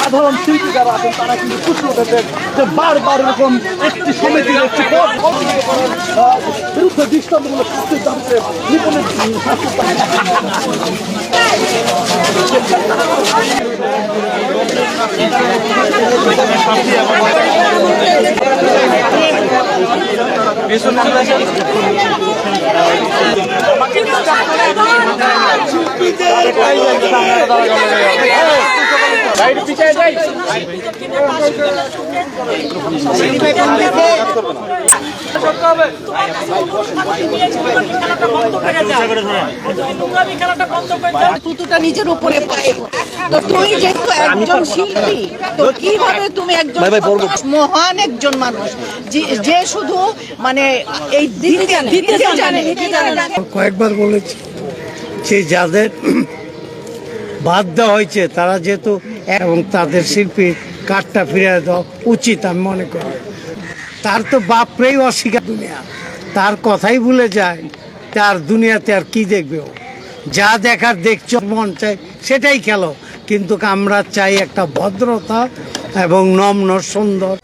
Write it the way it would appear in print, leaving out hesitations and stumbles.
সাধারণ শিল্পী যারা আছেন তারা কিন্তু খুশি উঠেছেন যে বারবার এরকম একটি সমিতির একটি বিরুদ্ধে দৃষ্টান্তমূলক শাস্তির দাবিতে নিপুণের তুতুটা নিজের উপরে পড়ে। তো তুই যেহেতু একজন শিল্পী, তো কিভাবে তুমি একজন মহান একজন মানুষ যে শুধু মানে এই দিতে জানে। কয়েকবার বলেছি যে যাদের বাদ দেওয়া হয়েছে তারা যেহেতু এবং তাদের শিল্পীর কার্ডটা ফিরিয়ে দেওয়া উচিত আমি মনে করি। তার তো বাপরেই অস্বীকার দুনিয়া, তার কথাই ভুলে যায়, তার দুনিয়াতে আর কি দেখবে ও? যা দেখার দেখছ মন চাই সেটাই খেলো, কিন্তু আমরা চাই একটা ভদ্রতা এবং নম্র সুন্দর